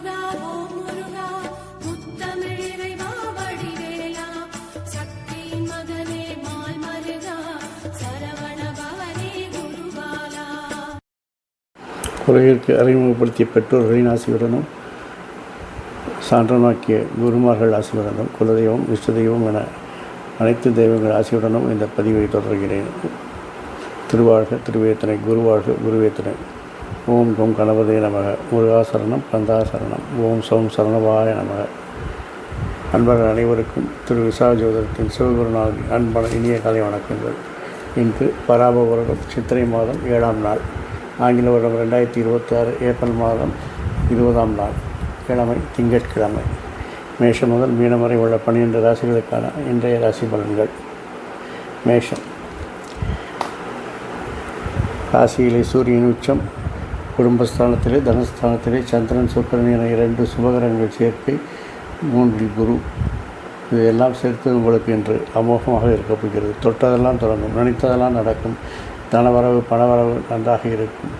முருகா ஓம் முருகா முத்தமிழிறைவா வடிவேலா சக்தியின் மகனே மால் மருகா சரவண பவனே குருபாலா. உலகிற்கு அறிமுகப்படுத்திய பெற்றோர்களின் ஆசியுடனும் சான்றமாக்கிய குருமார்கள் ஆசியுடனும் குலதெய்வம் இஷ்ட தெய்வம் என அனைத்து தெய்வங்கள் ஆசியுடனும் இந்த பதிவை தொடர்கிறேன். திருவாழ்க திருவேத்தனை, குருவாழ்க குருவேத்தனை. ஓம் கம் கணபதே நமக. முருகாசரணம் கந்தாசரணம். ஓம் சோம் சரணவாய நமக. அன்பர்கள் அனைவருக்கும் திரு விசாஜோதரத்தின் சிவகுருநாதன் அன்பான இனிய காலை வணக்கங்கள். இன்று பராப வருடம் சித்திரை மாதம் 7ஆம் நாள், ஆங்கில வருடம் 2026 ஏப்ரல் மாதம் 20ஆம் நாள், கிழமை திங்கட்கிழமை. மேஷம் முதல் மீனம் வரை உள்ள 12 ராசிகளுக்கான இன்றைய ராசி பலன்கள். மேஷம். ராசியிலே சூரியன் உச்சம், குடும்பஸ்தானத்திலே தனஸ்தானத்திலே சந்திரன் சுக்கிரன் என 2 சுபகரங்கள் சேர்க்கை, 3 குரு. இதையெல்லாம் சேர்த்து உங்களுக்கு இன்று அமோகமாக இருக்கப் போகிறது. தொட்டதெல்லாம் தொடங்கும், நினைத்ததெல்லாம் நடக்கும். தனவரவு பணவரவு நன்றாக இருக்கும்.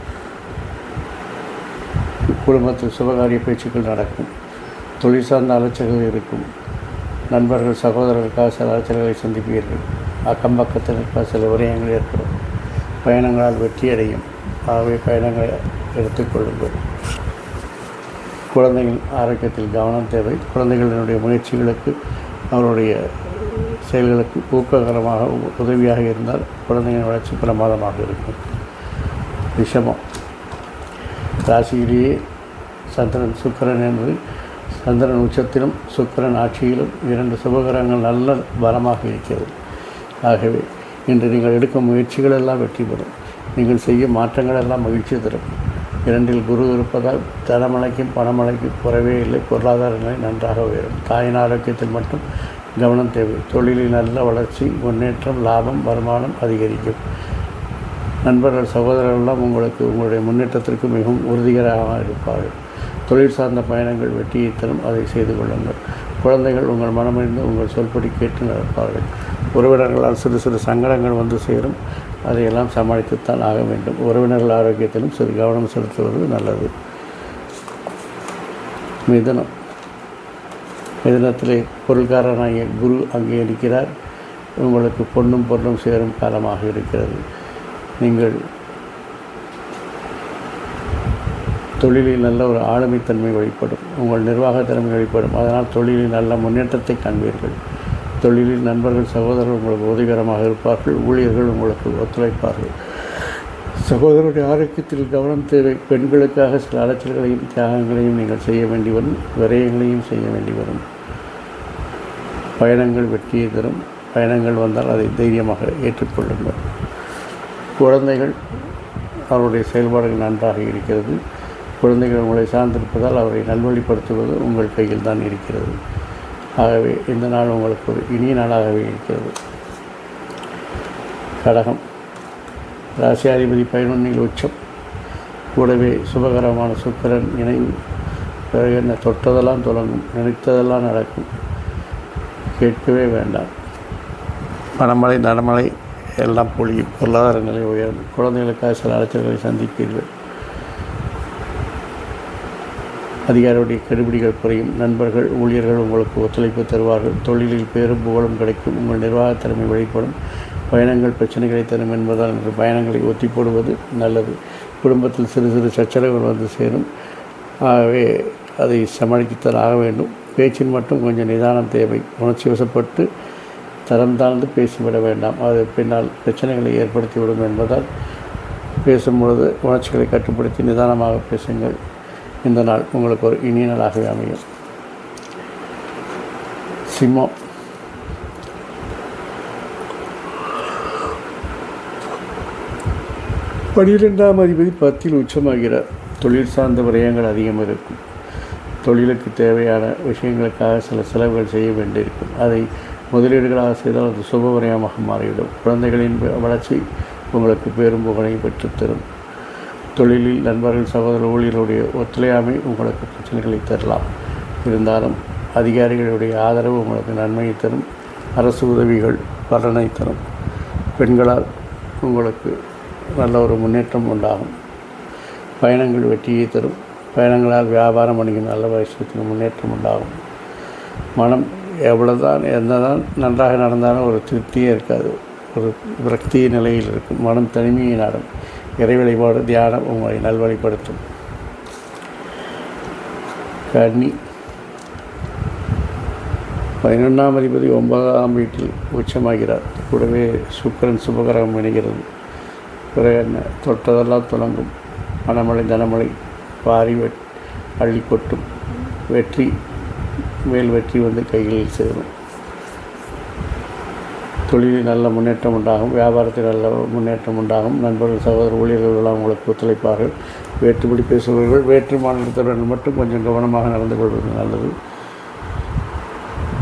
குடும்பத்தில் சுபகாரிய பேச்சுக்கள் நடக்கும். தொழில் சார்ந்த அலைச்சல்கள் இருக்கும். நண்பர்கள் சகோதரர்களுக்காக சில அலைச்சல்களை சந்திப்பீர்கள். அக்கம் பக்கத்திற்காக சில விரயங்கள் ஏற்படும். பயணங்களால் வெற்றி அடையும். ஆகவே பயணங்களை எடுத்துக்கொள்ளுங்கள். குழந்தைகள் ஆரோக்கியத்தில் கவனம் தேவை. குழந்தைகளினுடைய முயற்சிகளுக்கு அவருடைய செயல்களுக்கு ஊக்ககரமாக உதவியாக இருந்தால் குழந்தைகளின் வளர்ச்சி பிரமாதமாக இருக்கும். விஷமம். ராசியிலேயே சந்திரன் சுக்கிரன் என்று சந்திரன் உச்சத்திலும் சுக்கிரன் ஆட்சியிலும் 2 சுபகரங்கள் நல்ல பலமாக இருக்கிறது. ஆகவே இன்று நீங்கள் எடுக்கும் முயற்சிகள் எல்லாம் வெற்றி பெறும். நீங்கள் செய்யும் மாற்றங்கள் எல்லாம் மகிழ்ச்சி தரும். 2இல் குரு இருப்பதால் தனமழைக்கும் பணமழைக்கும் குறைவே இல்லை. பொருளாதார நிலை நன்றாக உயரும். தாயின் ஆரோக்கியத்தில் மட்டும் கவனம் தேவை. தொழிலில் நல்ல வளர்ச்சி, முன்னேற்றம், லாபம், வருமானம் அதிகரிக்கும். நண்பர்கள் சகோதரர்களெல்லாம் உங்களுக்கு உங்களுடைய முன்னேற்றத்திற்கு மிகவும் உறுதிகரமாக இருப்பார்கள். தொழில் சார்ந்த பயணங்கள் வெற்றியை தரும். அதை செய்து கொள்ளுங்கள். குழந்தைகள் உங்கள் மனமறிந்து உங்கள் சொல்படி கேட்டு நடப்பார்கள். உறவினர்களால் சிறு சிறு சங்கடங்கள் வந்து சேரும். அதையெல்லாம் சமாளித்துத்தான் ஆக வேண்டும். உறவினர்கள் ஆரோக்கியத்திலும் சிறு கவனம் செலுத்துவது நல்லது. மிதுனம். மிதுனத்திலே பொருள்காரனாகிய குரு அங்கே இருக்கிறார். உங்களுக்கு பொன்னும் பொருளும் சேரும் காலமாக இருக்கிறது. நீங்கள் தொழிலில் நல்ல ஒரு ஆளுமைத்தன்மை வெளிப்படும். உங்கள் நிர்வாகத்திறமை வெளிப்படும். அதனால் தொழிலில் நல்ல முன்னேற்றத்தை காண்பீர்கள். தொழிலில் நண்பர்கள் சகோதரர்கள் உங்களுக்கு உதவிகரமாக இருப்பார்கள். ஊழியர்கள் உங்களுக்கு ஒத்துழைப்பார்கள். சகோதரருடைய ஆரோக்கியத்தில் கவனம் தேவை. பெண்களுக்காக சில அலைச்சல்களையும் தியாகங்களையும் நீங்கள் செய்ய வேண்டி வரும். விரயங்களையும் செய்ய வேண்டி வரும். பயணங்கள் வெற்றியை தரும். பயணங்கள் வந்தால் அதை தைரியமாக ஏற்றுக்கொள்ளுங்கள். குழந்தைகள் அவருடைய செயல்பாடுகள் நன்றாக இருக்கிறது. குழந்தைகள் உங்களை சார்ந்திருப்பதால் அவரை நல்வழிப்படுத்துவது உங்கள் கையில் தான் இருக்கிறது. ஆகவே இந்த நாள் உங்களுக்கு ஒரு இனிய நாளாகவே இருக்கிறது. கடகம். ராசியாதிபதி 11இல் உச்சம், கூடவே சுபகரமான சுக்கிரன் இணைவு. பிறகு என்ன, தொட்டதெல்லாம் தொடங்கும், நினைத்ததெல்லாம் நடக்கும். கேட்கவே வேண்டாம். பணமழை நலமழை எல்லாம் பொழியும். பொருளாதார நிலை உயரும். குழந்தைகளுக்காக சில அலைச்சல்களை சந்திப்பீர்கள். அதிகாரியுடைய கெடுபிடிகள் குறையும். நண்பர்கள் ஊழியர்கள் உங்களுக்கு ஒத்துழைப்பு தருவார்கள். தொழிலில் பேரும் புகழும் கிடைக்கும். உங்கள் நிர்வாகத் திறமை வெளிப்படும். பயணங்கள் பிரச்சனைகளை தரும் என்பதால் இன்று பயணங்களை ஒத்தி போடுவது நல்லது. குடும்பத்தில் சிறு சிறு சச்சரவுகள் வந்து சேரும். ஆகவே அதை சமாளிக்கத்தான் ஆக வேண்டும். பேச்சில் மட்டும் கொஞ்சம் நிதானம் தேவை. உணர்ச்சி வசப்பட்டு தரம் தாழ்ந்து பேசிவிட வேண்டாம். அது பின்னால் பிரச்சனைகளை ஏற்படுத்திவிடும் என்பதால் பேசும்பொழுது உணர்ச்சிகளை கட்டுப்படுத்தி நிதானமாக பேசுங்கள். இந்த நாள் உங்களுக்கு ஒரு இனிய நாளாகவே அமையும். சிம்மம். பன்னிரெண்டாம் அதிபதி 10இல் உச்சமாகிறார். தொழில் சார்ந்த விரயங்கள் அதிகம் இருக்கும். தொழிலுக்கு தேவையான விஷயங்களுக்காக சில செலவுகள் செய்ய வேண்டியிருக்கும். அதை முதலீடுகளாக செய்தால் அது சுப விரயமாக மாறிவிடும். குழந்தைகளின் வளர்ச்சி உங்களுக்கு பேரும் புகழையும் பெற்றுத்தரும். தொழிலில் நண்பர்கள் சகோதர ஊழியர்களுடைய ஒத்துழையாமை உங்களுக்கு பிரச்சனைகளை தரலாம். இருந்தாலும் அதிகாரிகளுடைய ஆதரவு உங்களுக்கு நன்மையை தரும். அரசு உதவிகள் பலனை தரும். பெண்களால் உங்களுக்கு நல்ல ஒரு முன்னேற்றம் உண்டாகும். பயணங்கள் வெற்றியை தரும். பயணங்களால் வியாபாரம் வணிகம் நல்ல விஷயத்துக்கு முன்னேற்றம் உண்டாகும். மனம் எவ்வளோதான் என்னதான் நன்றாக நடந்தாலும் ஒரு திருப்தியே இருக்காது. ஒரு விரக்திய நிலையில் இருக்கும். மனம் தனிமையை நாடும். இறை வழிபாடு தியானம் உங்களை நல்வழிப்படுத்தும். கன்னி 11ஆம் அதிபதி 9ஆம் வீட்டில் உச்சமாகிறார். கூடவே சுக்கிரன் சுபகரம் இணைகிறது. பிறகு என்ன, தொட்டதெல்லாம் தொடங்கும். மனமழை தனமழை வாரி அள்ளி கொட்டும். வெற்றி மேல் வெற்றி வந்து கைகளில் சேரும். தொழிலில் நல்ல முன்னேற்றம் உண்டாகும். வியாபாரத்தில் நல்ல முன்னேற்றம் உண்டாகும். நண்பர்கள் சகோதர ஊழியர்கள் எல்லாம் உங்களுக்கு ஒத்துழைப்பார்கள். வேற்றுமொழி பேசுபவர்கள் வேற்று மாநிலத்தவர்கள் மட்டும் கொஞ்சம் கவனமாக நடந்து கொள்வது நல்லது.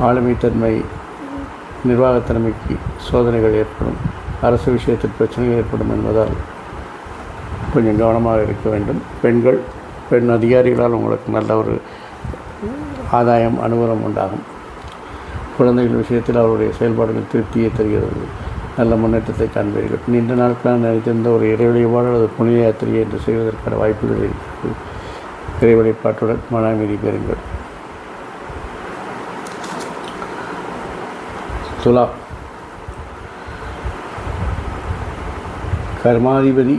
ஆளுமைத்தன்மை நிர்வாகத்தன்மைக்கு சோதனைகள் ஏற்படும். அரசு விஷயத்தில் பிரச்சனைகள் ஏற்படும் என்பதால் கொஞ்சம் கவனமாக இருக்க வேண்டும். பெண் அதிகாரிகளால் உங்களுக்கு நல்ல ஒரு ஆதாயம் அனுகூலம் உண்டாகும். குழந்தைகள் விஷயத்தில் அவருடைய செயல்பாடுகள் திருப்தியை தருகிறது. நல்ல முன்னேற்றத்தை காண்பீர்கள். நீண்ட நாட்களாக நினைத்திருந்த ஒரு இறை வழிபாடு அல்லது புனித யாத்திரை என்று செய்வதற்கான வாய்ப்புகள் இருக்கிறது. இறை வழிபாட்டுடன் மன அமைதி பெறுங்கள். துலா கர்மாதிபதி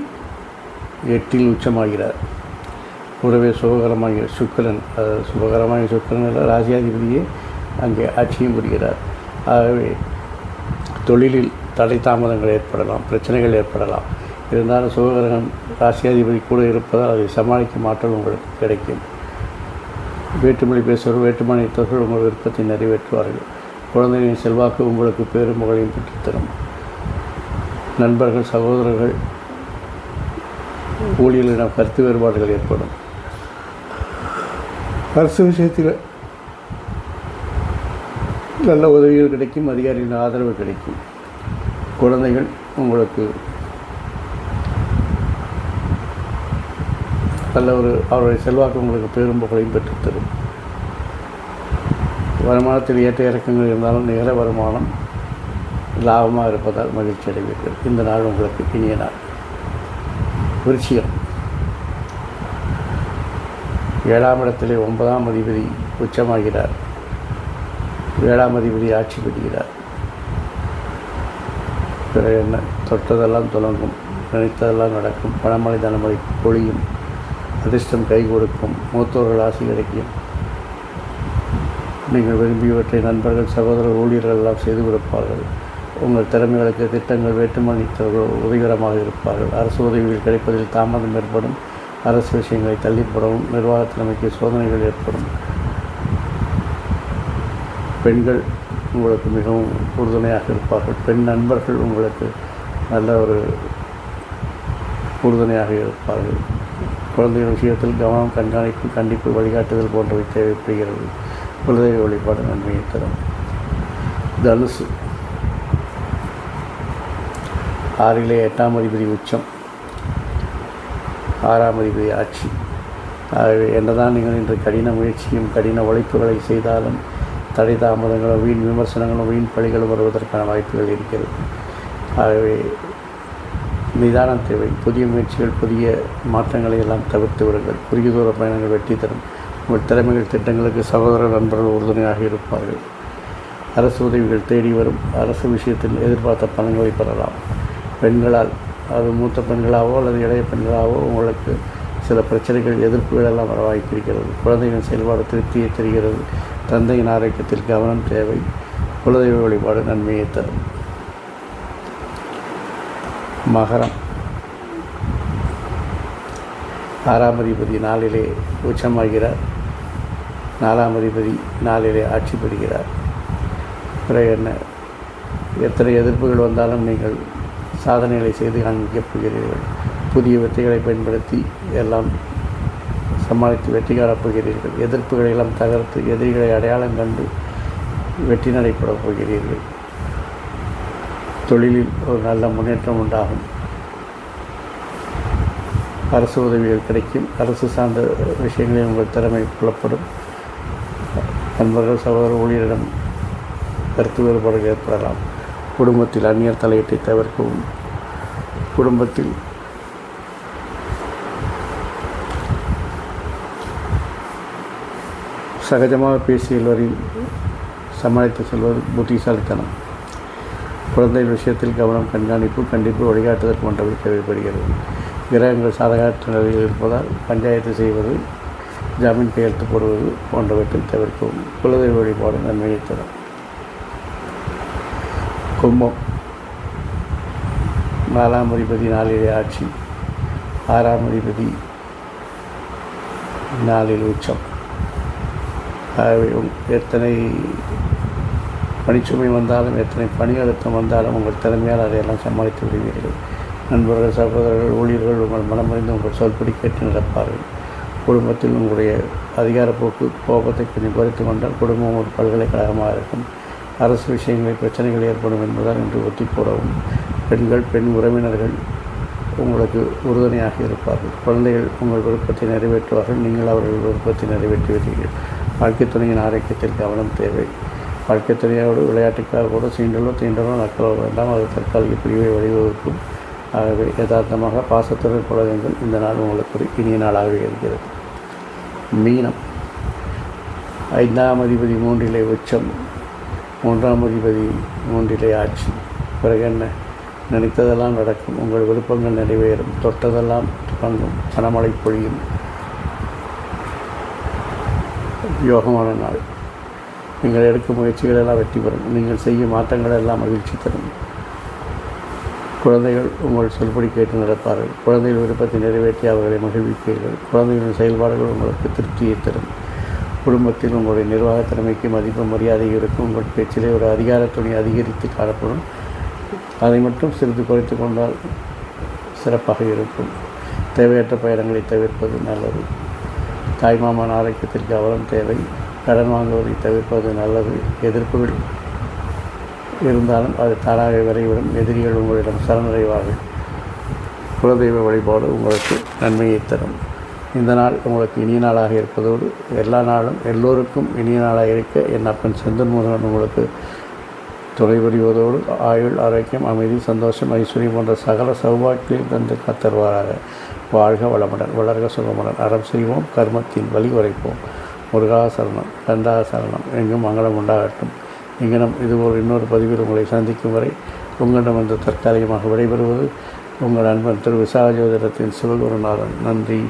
8இல் உச்சமாகிறார். கூடவே சுபகரமாகிய சுக்கிரன், சுபகரமாகிய சுக்கிரன் என்ற ராசியாதிபதியே அங்கே ஆட்சியும் புரிகிறார். ஆகவே தொழிலில் தடை தாமதங்கள் ஏற்படலாம், பிரச்சனைகள் ஏற்படலாம். இருந்தாலும் சுபகிரகம் ராசியாதிபதி கூட இருப்பதால் அதை சமாளிக்கும் ஆற்றல் உங்களுக்கு கிடைக்கும். வேற்றுமொழி பேசுபவர்கள் வேற்றுமானியத்தவர்கள் உங்கள் விருப்பத்தை நிறைவேற்றுவார்கள். குழந்தைகளின் செல்வாக்கு உங்களுக்கு பேரும் புகழையும் பெற்றுத்தரும். நண்பர்கள் சகோதரர்கள் ஊழியர்களிடம் கருத்து வேறுபாடுகள் ஏற்படும். அரசு விஷயத்தில் நல்ல உதவிகள் கிடைக்கும். அதிகாரிகளின் ஆதரவு கிடைக்கும். குழந்தைகள் உங்களுக்கு நல்ல அவருடைய செல்வாக்கு உங்களுக்கு பேரும் புகழையும் பெற்றுத்தரும். வருமானத்தில் ஏற்ற இறக்கங்கள் இருந்தாலும் நிகர வருமானம் லாபமாக இருப்பதால் மகிழ்ச்சி அடைவீர்கள். இந்த நாள் உங்களுக்கு இனிய நாள். விருச்சிகம் 7ஆம் இடத்திலே 9ஆம் அதிபதி உச்சமாகிறார். 7ஆம் அதிபதி ஆட்சி பெறுகிறார். பிறகு என்ன, தொட்டதெல்லாம் தொடங்கும். நினைத்ததெல்லாம் நடக்கும். பணமழை தனமழை பொழியும். அதிர்ஷ்டம் கை கொடுக்கும். மூத்தோர்கள் ஆசை கிடைக்கும். நீங்கள் விரும்பியவற்றை நண்பர்கள் சகோதரர் ஊழியர்கள் எல்லாம் செய்து கொடுப்பார்கள். உங்கள் திறமைகளுக்கு திட்டங்கள் வேற்றுமணித்தவர்கள் உதவிகரமாக இருப்பார்கள். அரசு உதவிகள் கிடைப்பதில் தாமதம் ஏற்படும். அரசு விஷயங்களை தள்ளிப்படவும் நிர்வாக திறமைக்கு சோதனைகள் ஏற்படும். பெண்கள் உங்களுக்கு மிகவும் உறுதுணையாக இருப்பார்கள். பெண் நண்பர்கள் உங்களுக்கு நல்ல ஒரு உறுதுணையாக இருப்பார்கள். குழந்தைகள் விஷயத்தில் கவனம், கண்காணிப்பு, கண்டிப்பு, வழிகாட்டுதல் போன்றவை தேவைப்படுகிறது. குலதெய்வ வழிபாடு நன்மையை தரும். தனுசு 6இலே 8ஆம் அதிபதி உச்சம். 6ஆம் அதிபதி ஆட்சி. ஆகவே என்னதான் நீங்கள் இன்று கடின முயற்சியும் கடின உழைப்புகளை செய்தாலும் தடை தாமதங்களும் வீண் விமர்சனங்களும் வீண் பழிகளும் வருவதற்கான வாய்ப்புகள் இருக்கிறது. ஆகவே நிதானம் தேவை. புதிய முயற்சிகள், புதிய மாற்றங்களை எல்லாம் தவிர்த்து விடுங்கள். குறுகிய தூர பயணங்கள் வெற்றி தரும். உங்கள் திறமைகள் திட்டங்களுக்கு சகோதர நண்பர்கள் உறுதுணையாக இருப்பார்கள். அரசு உதவிகள் தேடி வரும். அரசு விஷயத்தில் எதிர்பார்த்த பலன்களை பெறலாம். பெண்களால், அது மூத்த பெண்களாகவோ அல்லது இளைய பெண்களாகவோ உங்களுக்கு சில பிரச்சனைகள், எதிர்ப்புகள் எல்லாம் வர வாய்ப்பிருக்கிறது. குழந்தைகளின் செயல்பாடு திருப்தியை தருகிறது. தந்தையின் ஆரோக்கியத்தில் கவனம் தேவை. குலதெய்வ வழிபாடு நன்மையை தரும். மகரம் 6ஆம் அதிபதி 4இலே உச்சமாகிறார். 4ஆம் அதிபதி 4இலே ஆட்சி பெறுகிறார். பிறகு என்ன, எத்தனை எதிர்ப்புகள் வந்தாலும் நீங்கள் சாதனைகளை செய்து காண்பிக்கப் போகிறீர்கள். புதிய வெற்றிகளை பயன்படுத்தி எல்லாம் சமாளித்து வெற்றி காணப் போகிறீர்கள். எதிர்ப்புகளை எல்லாம் தகர்த்து எதிரிகளை அடையாளம் கண்டு வெற்றி நடைபெறப் போகிறீர்கள். தொழிலில் ஒரு நல்ல முன்னேற்றம் உண்டாகும். அரசு உதவிகள் கிடைக்கும். அரசு சார்ந்த விஷயங்களில் உங்கள் திறமை புலப்படும். நண்பர்கள் சகோதர ஊழியரிடம் கருத்து வேறுபாடுகள் ஏற்படலாம். குடும்பத்தில் அந்நியர் தலையீட்டை தவிர்க்கவும். குடும்பத்தில் சகஜமாக பேசி எல்லோரையும் சமாளித்து செல்வது புத்திசாலித்தனம். குழந்தைகள் விஷயத்தில் கவனம், கண்காணிப்பு, கண்டிப்பு, வழிகாட்டுதல் போன்றவை தேவைப்படுகிறது. கிரகங்கள் சாதகற்ற நிலையில் இருப்பதால் பஞ்சாயத்து செய்வது, ஜாமீன் கையெழுத்து போடுவது போன்றவற்றில் தவிர்க்கவும். குலதெய்வ வழிபாடு நன்மையை தரும். கும்பம். 4ஆம் அதிபதி நாளிலே ஆட்சி, 6ஆம் அதிபதி நாளில் உச்சம். ஆகவே எத்தனை பணிச்சுமை வந்தாலும், எத்தனை பணி அழுத்தம் வந்தாலும் உங்கள் திறமையால் அதையெல்லாம் சமாளித்து விடுவீர்கள். நண்பர்கள், சகோதரர்கள், ஊழியர்கள் உங்கள் மனமறிந்து உங்கள் சொல்படி கேட்டு நடப்பார்கள். குடும்பத்தில் உங்களுடைய அதிகாரப்போக்கு, கோபத்தை கொஞ்சம் குறைத்து கொண்டால் குடும்பம் ஒரு பல்கலைக்கழகமாக இருக்கும். அரசு விஷயங்களில் பிரச்சனைகள் ஏற்படும் என்பதால் இன்று ஒத்தி போடவும். பெண்கள், பெண் உறவினர்கள் உங்களுக்கு உறுதுணையாக இருப்பார்கள். குழந்தைகள் உங்கள் விருப்பத்தை நிறைவேற்றுவார்கள், நீங்கள் அவர்கள் விருப்பத்தை நிறைவேற்றுவீர்கள். வாழ்க்கை துணையின் ஆரோக்கியத்தில் கவனம் தேவை. வாழ்க்கை துணையோடு விளையாட்டுக்காக கூட சீண்டலோ தீண்டலோ நக்கலோ வேண்டாம், அது தற்காலிக பிரிவை வழிவகுக்கும். ஆகவே யதார்த்தமாக பாசத்துடன் பழகுங்கள். இந்த நாள் உங்களுக்கு ஒரு இனிய நாளாகவே இருக்கிறது. மீனம். 5ஆம் அதிபதி 3லே உச்சம், 3ஆம் அதிபதி 3லே ஆட்சி. பிறகு என்ன? நினைத்ததெல்லாம் நடக்கும், உங்கள் விருப்பங்கள் நிறைவேறும், தொட்டதெல்லாம் தொடங்கும், பணமழை பொழியும். யோகமான நாள். நீங்கள் எடுக்கும் முயற்சிகள் எல்லாம் வெற்றி பெறும். நீங்கள் செய்யும் மாற்றங்கள் எல்லாம் மகிழ்ச்சி தரும். குழந்தைகள் உங்கள் சொல்படி கேட்டு நடப்பார்கள். குழந்தைகள் விருப்பத்தை நிறைவேற்றி அவர்களை மகிழ்விப்பீர்கள். குழந்தைகளின் செயல்பாடுகள் உங்களுக்கு திருப்தியை தரும். குடும்பத்தில் உங்களுடைய நிர்வாக திறமைக்கு மதிப்பு மரியாதை இருக்கும். உங்கள் பேச்சிலே ஒரு அதிகார துணி அதிகரித்து காணப்படும். அதை மட்டும் சிறிது குறைத்து கொண்டால் சிறப்பாக இருக்கும். தேவையற்ற பயணங்களை தவிர்ப்பது நல்லது. தாய்மாமன் ஆரோக்கியத்திற்கு கவனம் தேவை. கடன் வாங்குவதை தவிர்ப்பது நல்லது. எதிர்ப்புகள் இருந்தாலும் அது தானாக விரைவிடும். எதிரிகள் உங்களிடம் சரணடைவார்கள். குலதெய்வ வழிபாடு உங்களுக்கு நன்மையை தரும். இந்த நாள் உங்களுக்கு இனிய நாளாக இருப்பதோடு எல்லா நாளும் எல்லோருக்கும் இனிய நாளாக இருக்க என் அப்பன் செந்தன் முருகன் உங்களுக்கு துணை புரிவதோடு ஆயுள், ஆரோக்கியம், அமைதி, சந்தோஷம், ஐஸ்வர்யம் போன்ற சகல சௌபாக்கியம் தந்து காத்தருவாராக. வாழ்க வளமுடன், வளர்க சுகமுடன். அறம் செய்வோம், கர்மத்தின் வழி உரைப்போம். முருகா சரணம், கந்தா சரணம். எங்கும் மங்களம் உண்டாகட்டும். இங்கனம் இதுபோல் இன்னொரு பதிவில் உங்களை சந்திக்கும் வரை உங்களிடம் வந்து தற்காலிகமாக விடைபெறுவது உங்கள் அன்பன் திரு விசாக ஜோதிடத்தின் சிவகுருநாதன். நன்றி,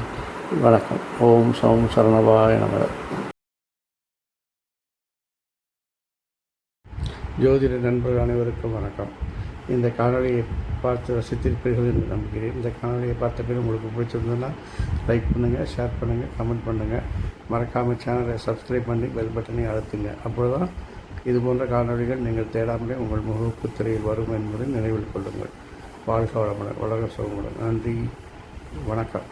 வணக்கம். ஓம் சோம் சரணவாய நமக. ஜோதிட நண்பர்கள் அனைவருக்கும் வணக்கம். இந்த காணொலியை பார்த்து ரசித்திருப்பீர்கள் என்று நம்புகிறேன். இந்த காணொலியை பார்த்த பிறகு உங்களுக்கு பிடிச்சிருந்ததுன்னா லைக் பண்ணுங்கள், ஷேர் பண்ணுங்கள், கமெண்ட் பண்ணுங்கள். மறக்காமல் சேனலை சப்ஸ்கிரைப் பண்ணி பெல் பட்டனை அழுத்துங்க. அப்பொழுது தான் இது போன்ற காணொலிகள் நீங்கள் தேடாமலே உங்கள் முகப்பு திரையில் வரும் என்பதை நினைவில் கொள்ளுங்கள். வாழ்க வளமுடன், வளர்க சுகமுடன். நன்றி, வணக்கம்.